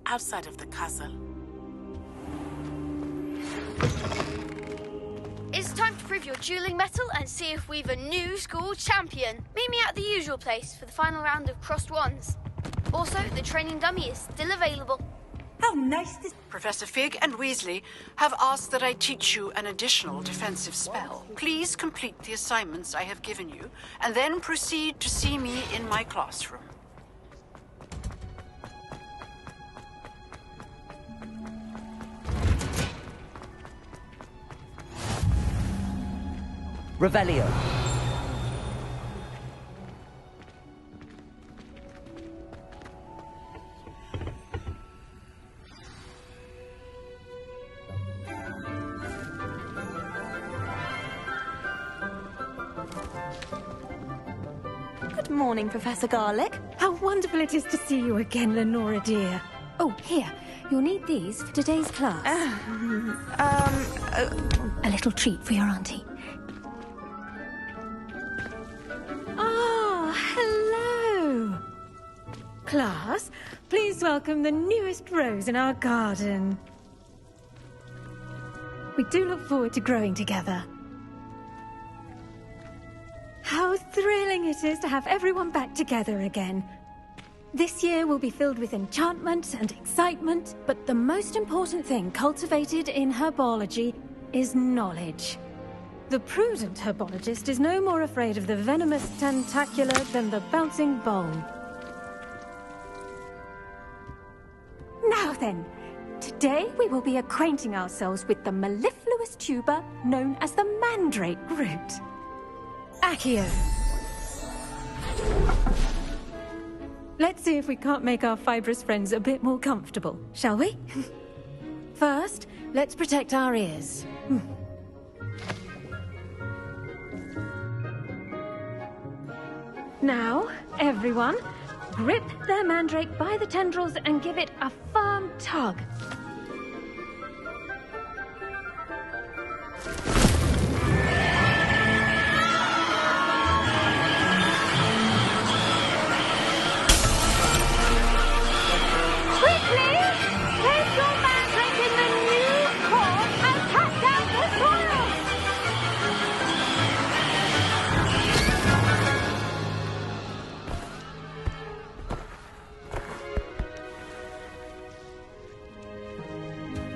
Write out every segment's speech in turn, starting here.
outside of the castle. It's time to prove your dueling mettle and see if we've a new school champion. Meet me at the usual place for the final round of crossed wands. Also, the training dummy is still available. How nice this... Professor Fig and Weasley have asked that I teach you an additional defensive spell. Please complete the assignments I have given you, and then proceed to see me in my classroom. Revelio. Good morning, Professor Garlick. How wonderful it is to see you again, Lenora dear. Oh, here. You'll need these for today's class. A little treat for your auntie. Hello! Class, please welcome the newest rose in our garden. We do look forward to growing together. How thrilling it is to have everyone back together again. This year will be filled with enchantment and excitement, but the most important thing cultivated in herbology is knowledge. The prudent herbologist is no more afraid of the venomous tentacula than the bouncing bowl. Now then, today we will be acquainting ourselves with the mellifluous tuber known as the mandrake root. Accio. Let's see if we can't make our fibrous friends a bit more comfortable, shall we? First, let's protect our ears. Now, everyone, grip their mandrake by the tendrils and give it a firm tug. Quickly! Place your mandrake in the new pot and cut down the soil!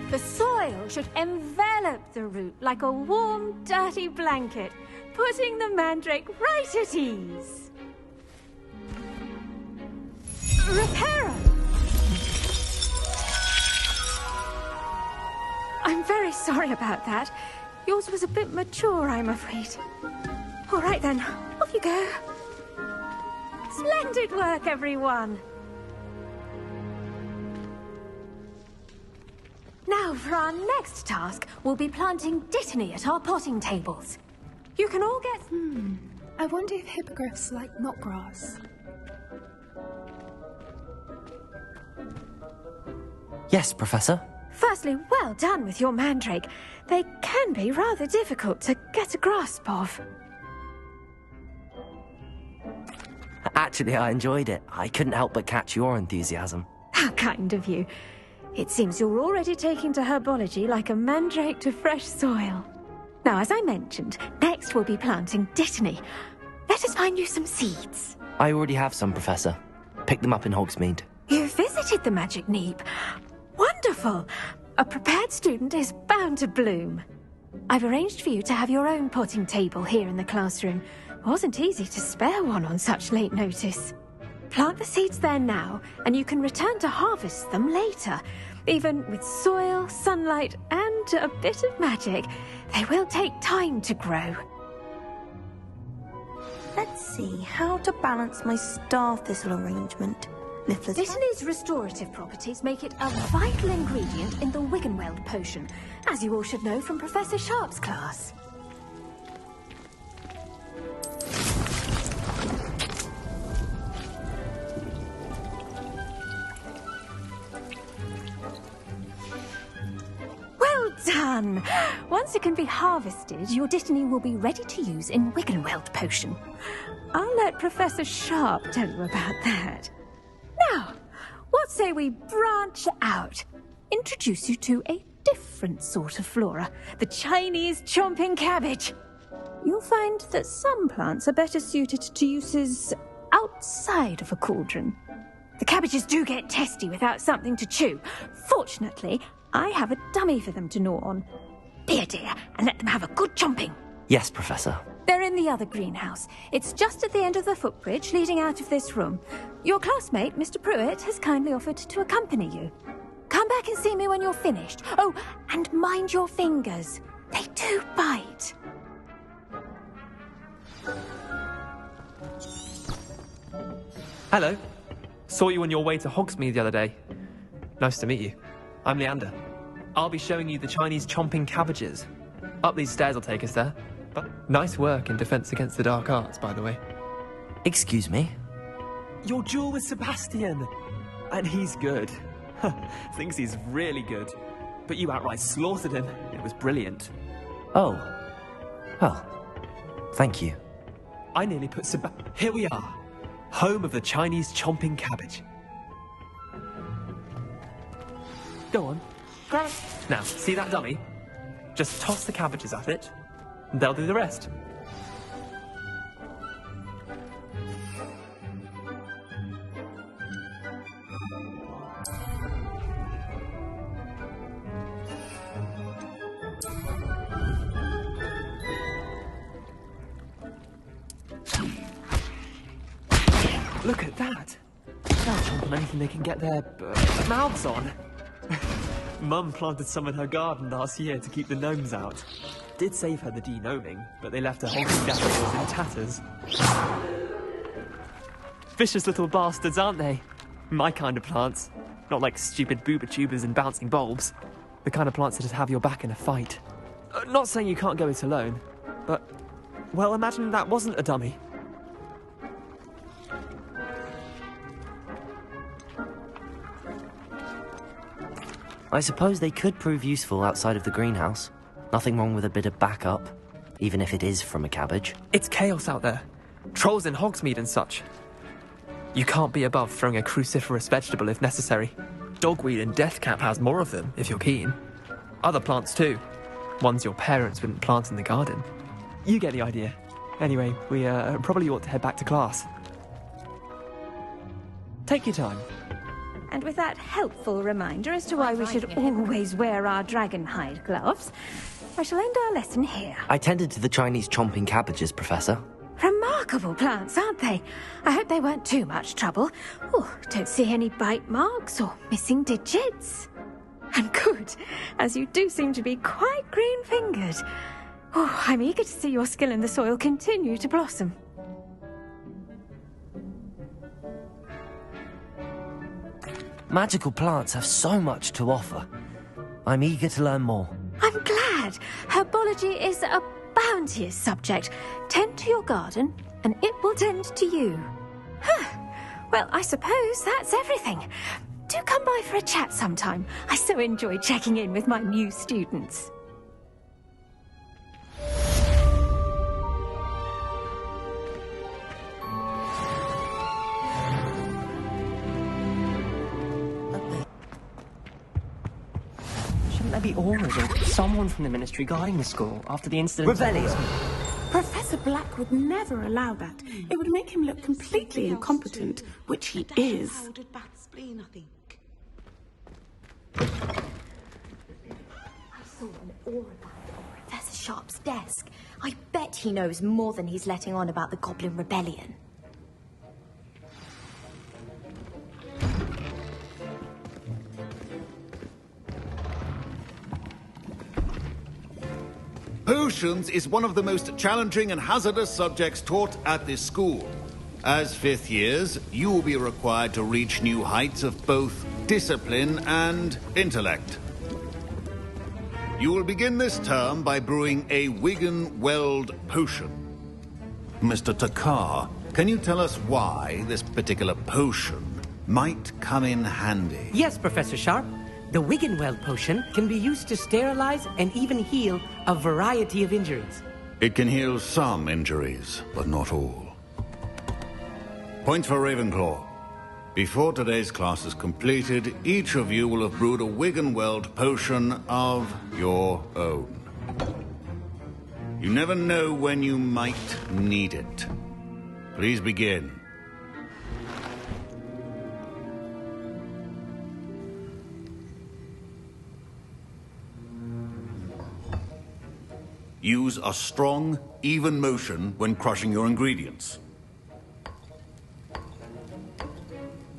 The soil should envelop the root like a warm, dirty blanket, putting the mandrake right at ease. Reparo! I'm very sorry about that. Yours was a bit mature, I'm afraid. All right then, off you go. Splendid work, everyone! Now, for our next task, we'll be planting dittany at our potting tables. You can all get... I wonder if hippogriffs like knotgrass. Yes, Professor. Firstly, well done with your mandrake. They can be rather difficult to get a grasp of. Actually, I enjoyed it. I couldn't help but catch your enthusiasm. How kind of you. It seems you're already taking to herbology like a mandrake to fresh soil. Now, as I mentioned, next we'll be planting dittany. Let us find you some seeds. I already have some, Professor. Picked them up in Hogsmeade. You visited the Magic Neep. Wonderful! A prepared student is bound to bloom. I've arranged for you to have your own potting table here in the classroom. Wasn't easy to spare one on such late notice. Plant the seeds there now, and you can return to harvest them later. Even with soil, sunlight, and a bit of magic, they will take time to grow. Let's see how to balance my star thistle arrangement. Dittany's restorative properties make it a vital ingredient in the Wiggenweld potion, as you all should know from Professor Sharp's class. Well done! Once it can be harvested, your dittany will be ready to use in Wiggenweld potion. I'll let Professor Sharp tell you about that. Now, what What say we branch out? Introduce you to a different sort of flora, the Chinese chomping cabbage. You'll find that some plants are better suited to uses outside of a cauldron. The cabbages do get testy without something to chew. Fortunately, I have a dummy for them to gnaw on. Be a dear and let them have a good chomping. Yes, Professor. They're in the other greenhouse. It's just at the end of the footbridge leading out of this room. Your classmate, Mr. Pruitt, has kindly offered to accompany you. Come back and see me when you're finished. Oh, and mind your fingers. They do bite. Hello. Saw you on your way to Hogsmeade the other day. Nice to meet you. I'm Leander. I'll be showing you the Chinese chomping cabbages. Up these stairs will take us there. But nice work in Defense Against the Dark Arts, by the way. Excuse me? Your duel with Sebastian! And he's good. Thinks he's really good. But you outright slaughtered him. It was brilliant. Oh. Well, thank you. I nearly put Here we are. Home of the Chinese chomping cabbage. Go on. Grab it. Now, see that dummy? Just toss the cabbages at it, and they'll do the rest. Look at that! They'll chomp on anything they can get their mouths on. Mum planted some in her garden last year to keep the gnomes out. Did save her the de-gnoming, but they left her whole daffodils in tatters. Vicious little bastards, aren't they? My kind of plants. Not like stupid booba tubers and bouncing bulbs. The kind of plants that just have your back in a fight. Not saying you can't go it alone, but... well, imagine that wasn't a dummy. I suppose they could prove useful outside of the greenhouse. Nothing wrong with a bit of backup, even if it is from a cabbage. It's chaos out there. Trolls in Hogsmeade and such. You can't be above throwing a cruciferous vegetable if necessary. Dogweed and deathcap has more of them, if you're keen. Other plants too. Ones your parents wouldn't plant in the garden. You get the idea. Anyway, we probably ought to head back to class. Take your time. And with that helpful reminder as to why we should always wear our dragonhide gloves, I shall end our lesson here. I tended to the Chinese chomping cabbages, Professor. Remarkable plants, aren't they? I hope they weren't too much trouble. Oh, don't see any bite marks or missing digits. And good, as you do seem to be quite green-fingered. Oh, I'm eager to see your skill in the soil continue to blossom. Magical plants have so much to offer. I'm eager to learn more. I'm glad. Herbology is a bounteous subject. Tend to your garden, and it will tend to you. Well, I suppose that's everything. Do come by for a chat sometime. I so enjoy checking in with my new students. Shouldn't there be auras or someone from the Ministry guarding the school after the incident? Rebellion! Professor Black would never allow that. It would make him look completely incompetent, which he is. I saw an aura band on Professor Sharp's desk. I bet he knows more than he's letting on about the Goblin Rebellion. Potions is one of the most challenging and hazardous subjects taught at this school. As fifth years, you will be required to reach new heights of both discipline and intellect. You will begin this term by brewing a Wigan Weld potion. Mr. Takar, can you tell us why this particular potion might come in handy? Yes, Professor Sharp. The Wiggenweld potion can be used to sterilize and even heal a variety of injuries. It can heal some injuries, but not all. Point for Ravenclaw. Before today's class is completed, each of you will have brewed a Wiggenweld potion of your own. You never know when you might need it. Please begin. Use a strong, even motion when crushing your ingredients.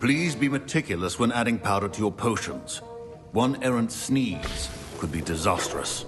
Please be meticulous when adding powder to your potions. One errant sneeze could be disastrous.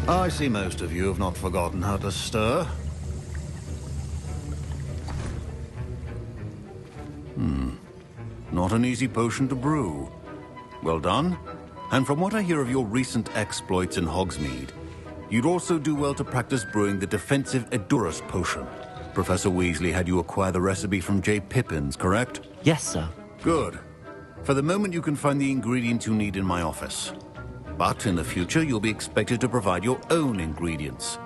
I see most of you have not forgotten how to stir. Not an easy potion to brew. Well done. And from what I hear of your recent exploits in Hogsmeade, you'd also do well to practice brewing the defensive Edurus potion. Professor Weasley had you acquire the recipe from J. Pippin's, correct? Yes, sir. Good. For the moment, you can find the ingredients you need in my office. But in the future, you'll be expected to provide your own ingredients.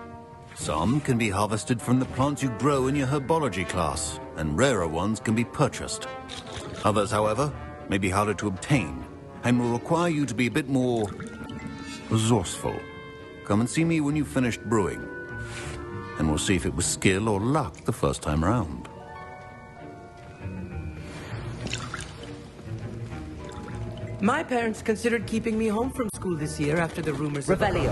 Some can be harvested from the plants you grow in your herbology class, and rarer ones can be purchased. Others, however, may be harder to obtain, and will require you to be a bit more resourceful. Come and see me when you've finished brewing, and we'll see if it was skill or luck the first time round. My parents considered keeping me home from school this year after the rumors of... Revelio.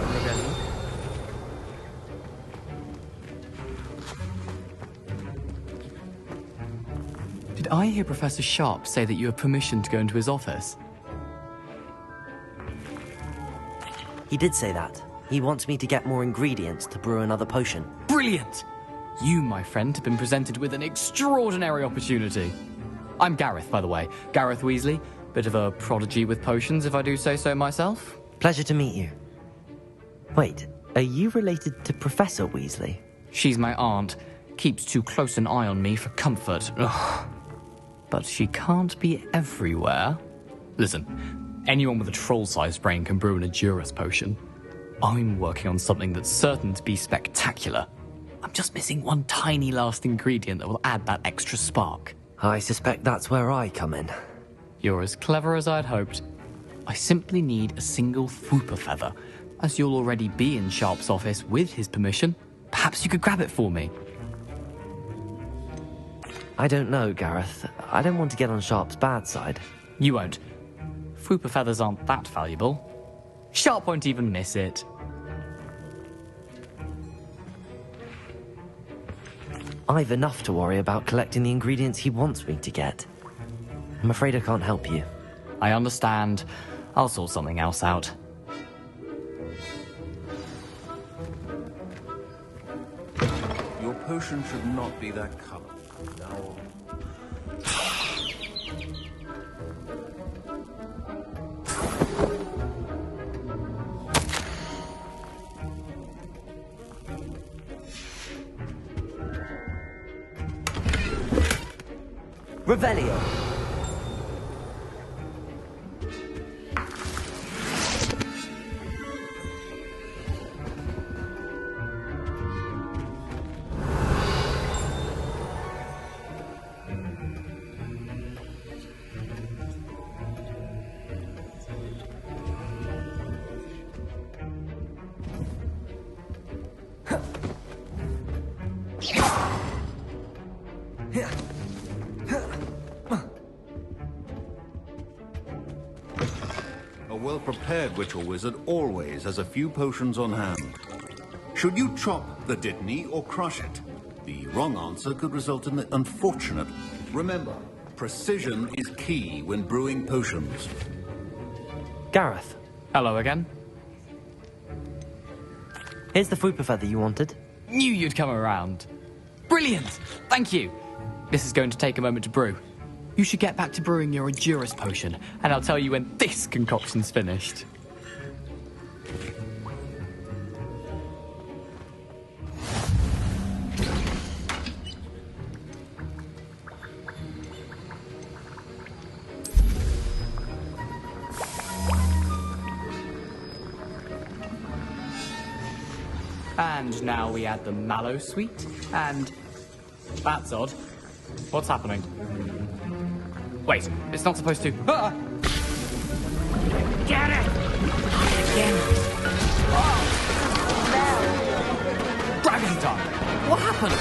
Did I hear Professor Sharp say that you have permission to go into his office? He did say that. He wants me to get more ingredients to brew another potion. Brilliant! You, my friend, have been presented with an extraordinary opportunity. I'm Gareth, by the way. Gareth Weasley. Bit of a prodigy with potions, if I do say so myself. Pleasure to meet you. Wait, are you related to Professor Weasley? She's my aunt. Keeps too close an eye on me for comfort. Ugh. But she can't be everywhere. Listen, anyone with a troll-sized brain can brew an Edurus potion. I'm working on something that's certain to be spectacular. I'm just missing one tiny last ingredient that will add that extra spark. I suspect that's where I come in. You're as clever as I'd hoped. I simply need a single Fwooper feather. As you'll already be in Sharp's office with his permission, perhaps you could grab it for me. I don't know, Gareth. I don't want to get on Sharp's bad side. You won't. Fwooper feathers aren't that valuable. Sharp won't even miss it. I've enough to worry about collecting the ingredients he wants me to get. I'm afraid I can't help you. I understand. I'll sort something else out. Your potion should not be that color. Now... Revelio. Well-prepared witch or wizard always has a few potions on hand. Should you chop the Dittany or crush it? The wrong answer could result in the unfortunate. Remember, precision is key when brewing potions. Gareth. Hello again. Here's the Fwooper feather you wanted. Knew you'd come around. Brilliant! Thank you. This is going to take a moment to brew. You should get back to brewing your Endurance potion, and I'll tell you when this concoction's finished. And now we add the mallow sweet, and... That's odd. What's happening? Wait, it's not supposed to... Ah! Get it! Again. Oh! Dragon time! What happened?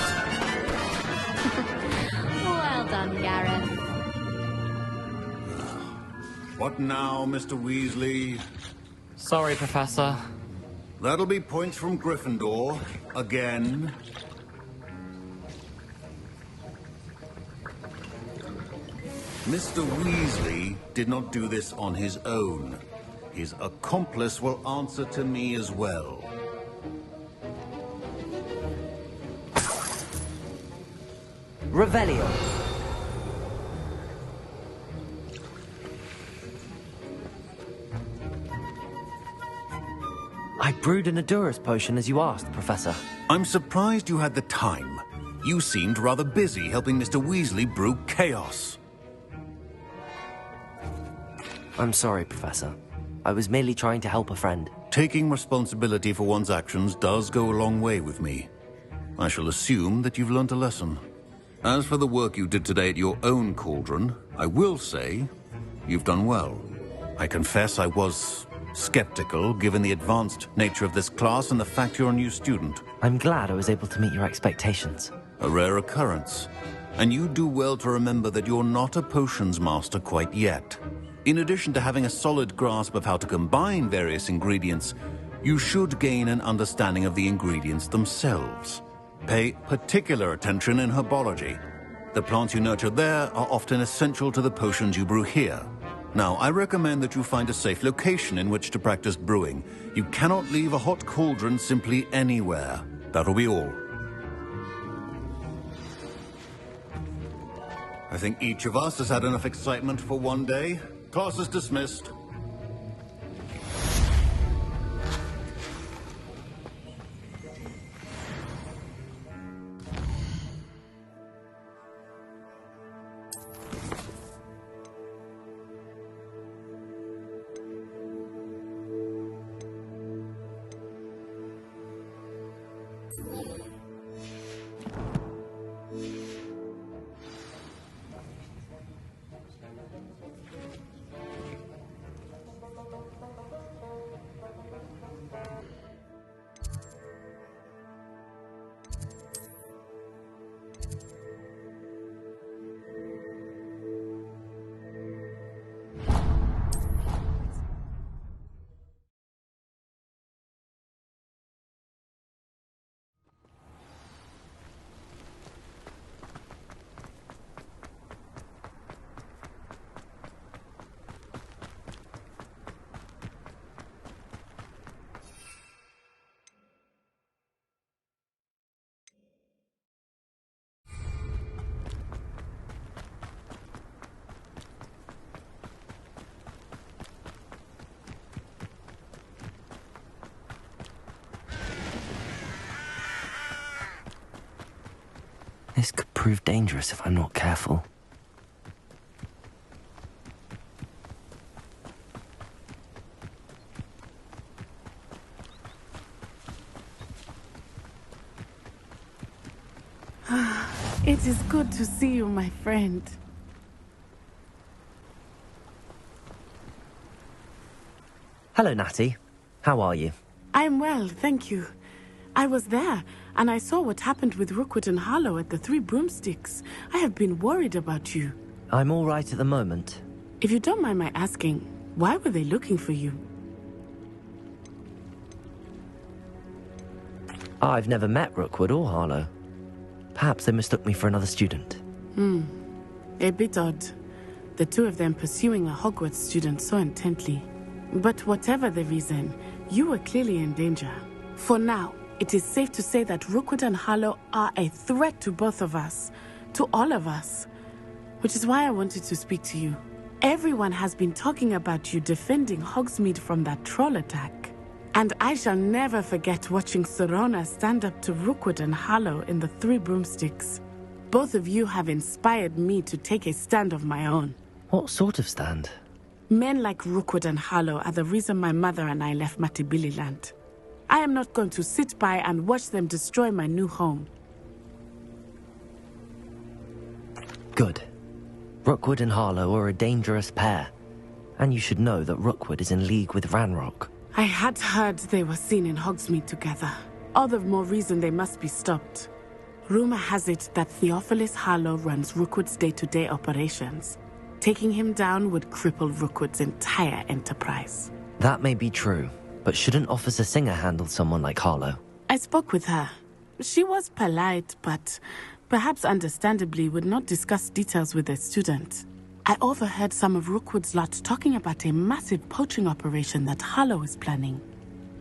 Well done, Gareth. What now, Mr. Weasley? Sorry, Professor. That'll be points from Gryffindor. Again. Mr. Weasley did not do this on his own. His accomplice will answer to me as well. Revelio. I brewed an Endurance potion as you asked, Professor. I'm surprised you had the time. You seemed rather busy helping Mr. Weasley brew chaos. I'm sorry, Professor. I was merely trying to help a friend. Taking responsibility for one's actions does go a long way with me. I shall assume that you've learnt a lesson. As for the work you did today at your own cauldron, I will say you've done well. I confess I was skeptical, given the advanced nature of this class and the fact you're a new student. I'm glad I was able to meet your expectations. A rare occurrence. And you do well to remember that you're not a potions master quite yet. In addition to having a solid grasp of how to combine various ingredients, you should gain an understanding of the ingredients themselves. Pay particular attention in herbology. The plants you nurture there are often essential to the potions you brew here. Now, I recommend that you find a safe location in which to practice brewing. You cannot leave a hot cauldron simply anywhere. That'll be all. I think each of us has had enough excitement for one day. Class is dismissed. This could prove dangerous if I'm not careful. It is good to see you, my friend. Hello, Natty. How are you? I'm well, thank you. I was there, and I saw what happened with Rookwood and Harlow at the Three Broomsticks. I have been worried about you. I'm all right at the moment. If you don't mind my asking, why were they looking for you? I've never met Rookwood or Harlow. Perhaps they mistook me for another student. A bit odd. The two of them pursuing a Hogwarts student so intently. But whatever the reason, you were clearly in danger. For now, it is safe to say that Rookwood and Harlow are a threat to both of us. To all of us. which is why I wanted to speak to you. Everyone has been talking about you defending Hogsmeade from that troll attack. And I shall never forget watching Serona stand up to Rookwood and Harlow in the Three Broomsticks. Both of you have inspired me to take a stand of my own. What sort of stand? Men like Rookwood and Harlow are the reason my mother and I left Matibililand. I am not going to sit by and watch them destroy my new home. Good. Rookwood and Harlow are a dangerous pair. And you should know that Rookwood is in league with Ranrock. I had heard they were seen in Hogsmeade together. All the more reason they must be stopped. Rumor has it that Theophilus Harlow runs Rookwood's day-to-day operations. Taking him down would cripple Rookwood's entire enterprise. That may be true, but shouldn't Officer Singer handle someone like Harlow? I spoke with her. She was polite, but perhaps understandably would not discuss details with a student. I overheard some of Rookwood's lot talking about a massive poaching operation that Harlow is planning.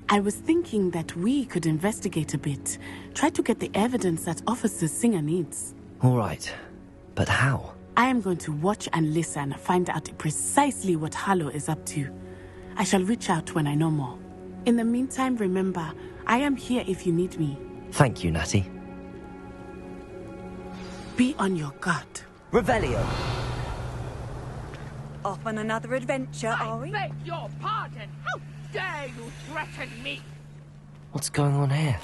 I was thinking that we could investigate a bit, try to get the evidence that Officer Singer needs. All right, but how? I am going to watch and listen, find out precisely what Harlow is up to. I shall reach out when I know more. In the meantime, remember, I am here if you need me. Thank you, Natty. Be on your guard. Revelio. Off on another adventure, are we? I beg your pardon! How dare you threaten me? What's going on here?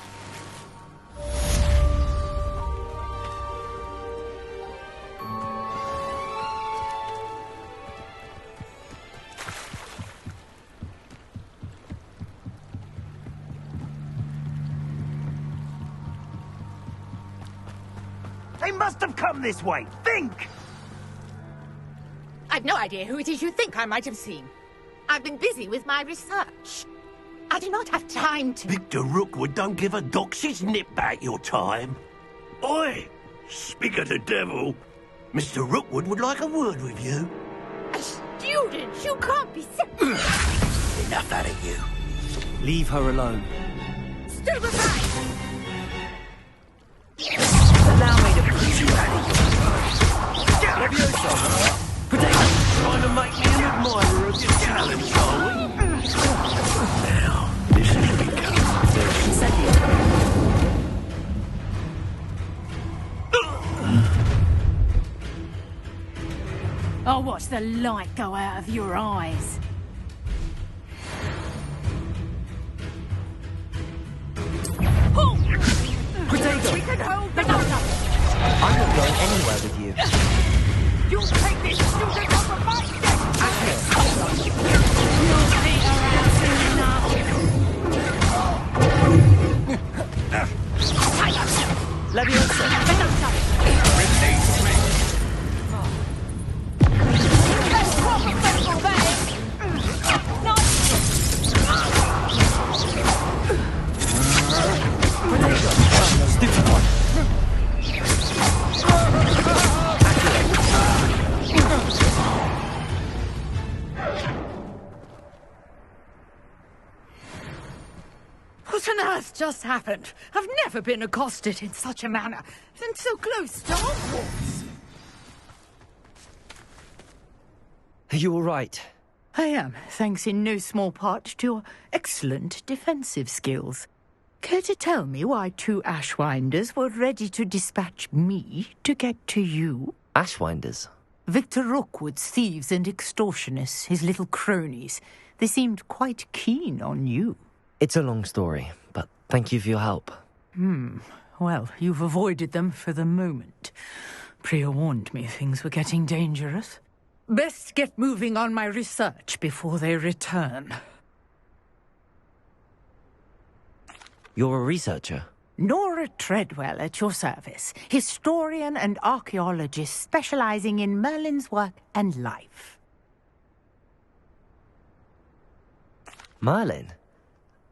They must have come this way. Think! I've no idea who it is you think I might have seen. I've been busy with my research. I do not have time to... Victor Rookwood don't give a doxy's nip back your time. Oi! Speak of the devil. Mr. Rookwood would like a word with you. A student? You can't be sick. Enough out of you. Leave her alone. Stand aside! Allow me to put you out of your Levioso! Trying to make me an admirer of your talent, are we? Now, this is becoming I'll watch the light go out of your eyes. Potato! We can hold the gun up! I'm not going anywhere with you. You'll take this student off of my desk! You'll see around soon enough. Leviosa! Release me! Let's drop a pencil there! Stupid one! What on earth just happened? I've never been accosted in such a manner, and so close to Hogwarts. Are you all right? I am, thanks in no small part to your excellent defensive skills. Care to tell me why two Ashwinders were ready to dispatch me to get to you? Ashwinders? Victor Rookwood's thieves and extortionists, his little cronies. They seemed quite keen on you. It's a long story, but thank you for your help. Well, you've avoided them for the moment. Priya warned me things were getting dangerous. Best get moving on my research before they return. You're a researcher? Nora Treadwell at your service, historian and archaeologist specializing in Merlin's work and life. Merlin?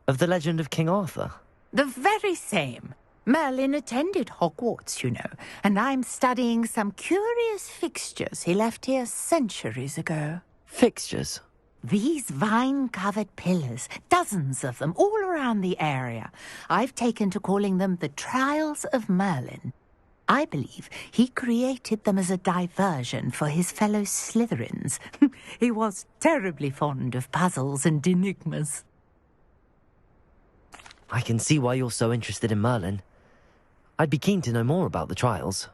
Of the legend of King Arthur? The very same. Merlin attended Hogwarts, you know, and I'm studying some curious fixtures he left here centuries ago. Fixtures? These vine-covered pillars, dozens of them, all around the area. I've taken to calling them the Trials of Merlin. I believe he created them as a diversion for his fellow Slytherins. He was terribly fond of puzzles and enigmas. I can see why you're so interested in Merlin. I'd be keen to know more about the trials.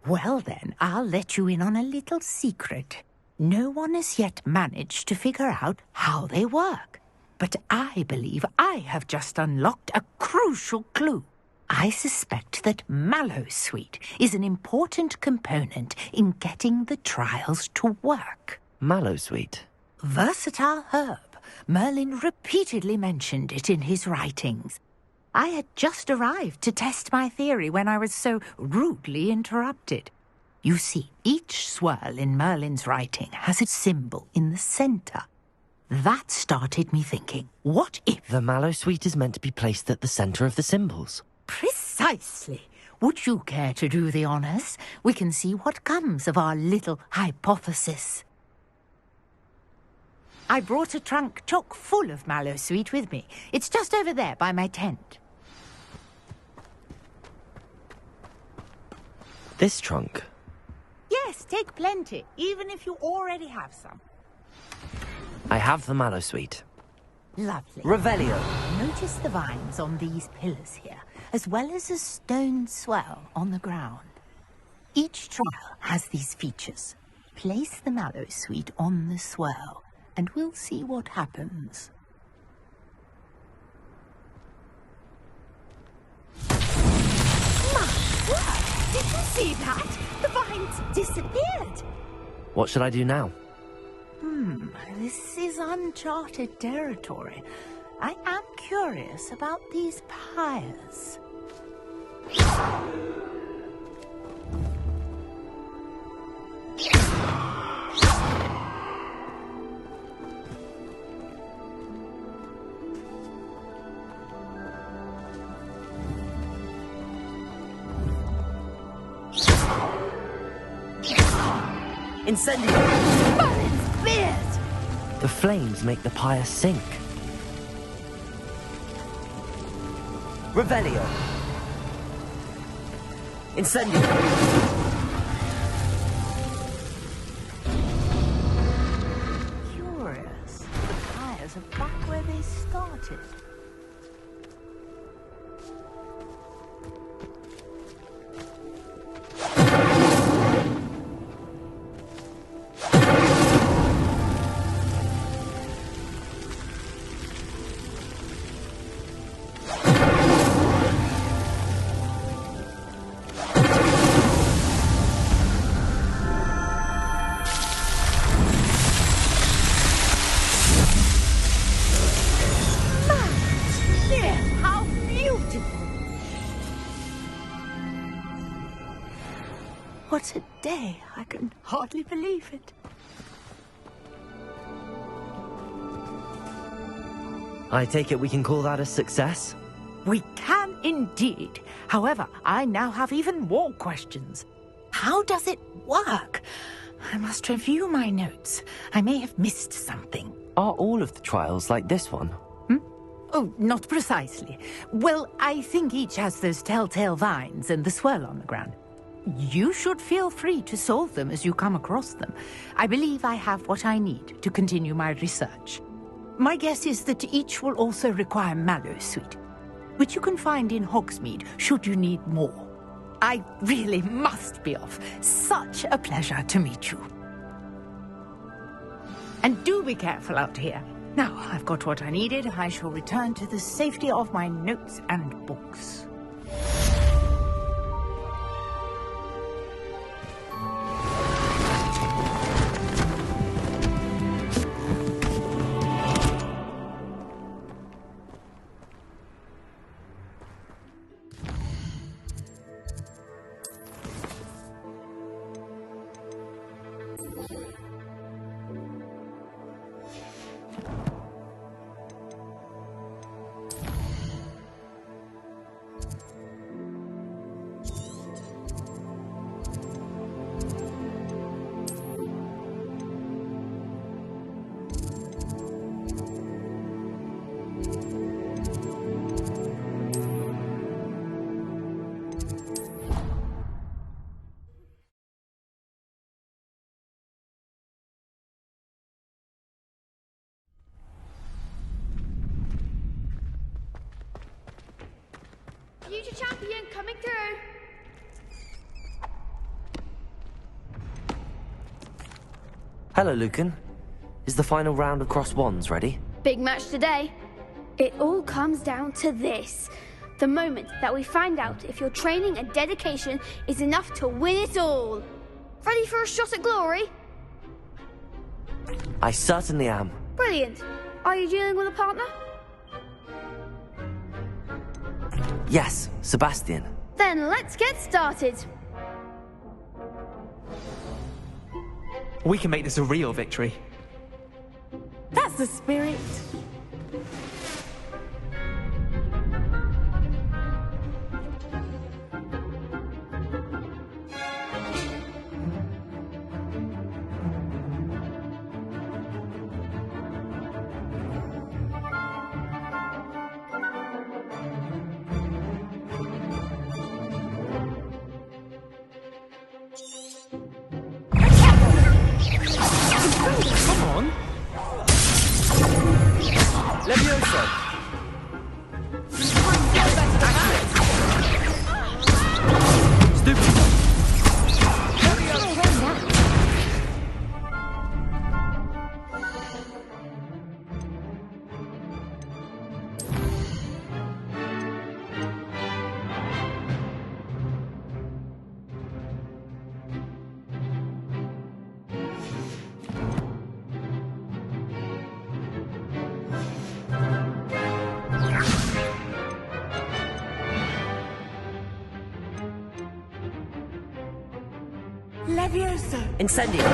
Well then, I'll let you in on a little secret. No one has yet managed to figure out how they work. But I believe I have just unlocked a crucial clue. I suspect that Mallowsweet is an important component in getting the trials to work. Mallowsweet? Versatile herb. Merlin repeatedly mentioned it in his writings. I had just arrived to test my theory when I was so rudely interrupted. You see, each swirl in Merlin's writing has a symbol in the center. That started me thinking, what if... The Mallowsweet is meant to be placed at the center of the symbols. Precisely. Would you care to do the honors? We can see what comes of our little hypothesis. I brought a trunk chock full of Mallowsweet with me. It's just over there by my tent. This trunk? Yes, take plenty, even if you already have some. I have the Mallowsweet. Lovely. Revelio. Notice the vines on these pillars here, as well as a stone swell on the ground. Each trial has these features. Place the Mallowsweet on the swell, and we'll see what happens. My word! Did you see that? The vines disappeared. What should I do now? This is uncharted territory. I am curious about these pyres. Incendio! Merlin's beard! The flames make the pyre sink. Revelio! Incendio! Curious. The pyres are back where they started. What a day! I can hardly believe it. I take it we can call that a success? We can indeed. However, I now have even more questions. How does it work? I must review my notes. I may have missed something. Are all of the trials like this one? Oh, not precisely. Well, I think each has those telltale vines and the swirl on the ground. You should feel free to solve them as you come across them. I believe I have what I need to continue my research. My guess is that each will also require Mallowsweet, which you can find in Hogsmeade should you need more. I really must be off. Such a pleasure to meet you. And do be careful out here. Now I've got what I needed, I shall return to the safety of my notes and books. future champion coming through. Hello, Lucan. Is the final round of Cross Wands ready? Big match today. It all comes down to this. The moment that we find out if your training and dedication is enough to win it all. Ready for a shot at glory? I certainly am. Brilliant. Are you dealing with a partner? Yes, Sebastian. Then let's get started. We can make this a real victory. That's the spirit. Come on! Levioso! Stupid! Levioso! Incendio!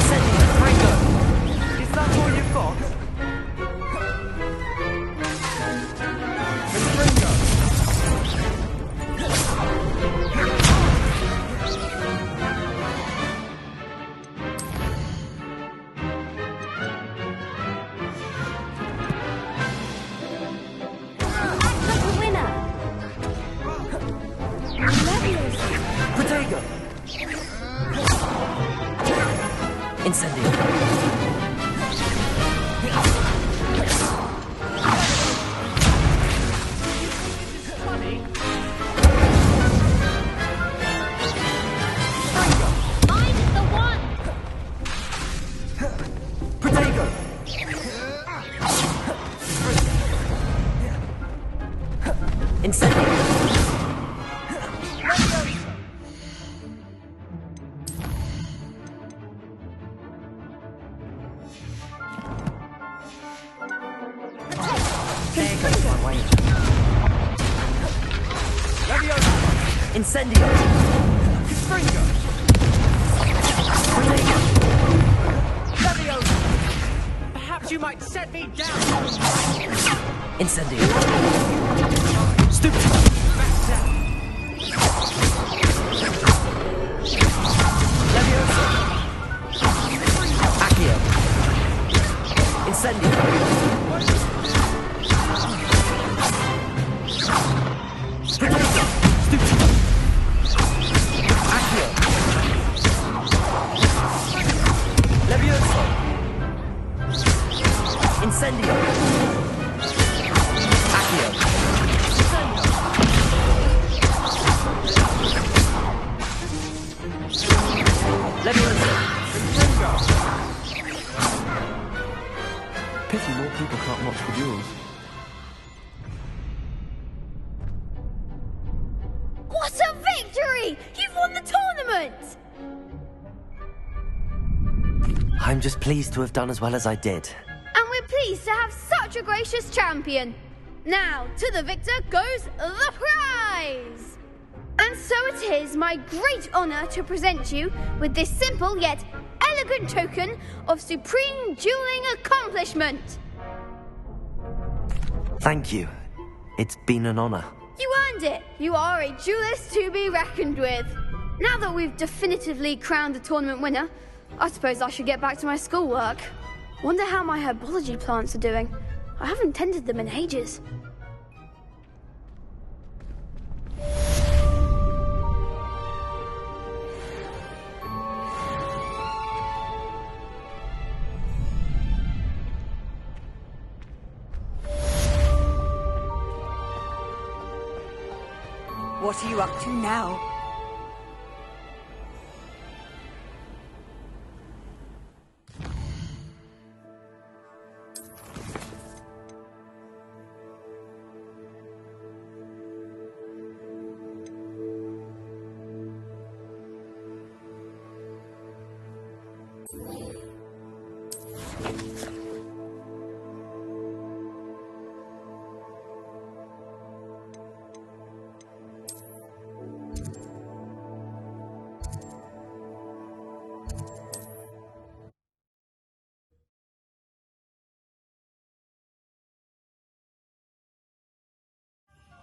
Incendio! Ringo! Is that all you've got? Ringo! Protego! Incendio! I'm the one! Protego! Incendio! Incendio! Stringo! Levioso! Perhaps you might set me down! Incendio! Stupid! Back down! Levioso! Accio! Incendio! Protego! Stupid! Accio! Levioso! Incendio! Accio! Levioso! Pity more people can't watch the duels. What a victory! You've won the tournament! I'm just pleased to have done as well as I did. And we're pleased to have such a gracious champion. Now, to the victor goes the prize! And so it is my great honor to present you with this simple yet elegant token of supreme dueling accomplishment. Thank you. It's been an honor. You earned it. You are a duelist to be reckoned with. Now that we've definitively crowned the tournament winner, I suppose I should get back to my schoolwork. Wonder how my herbology plants are doing. I haven't tended them in ages. What are you up to now?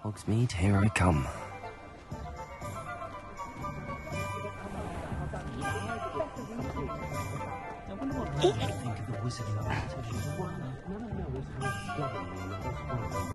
Hogsmeade, here I come. Think of the wizard.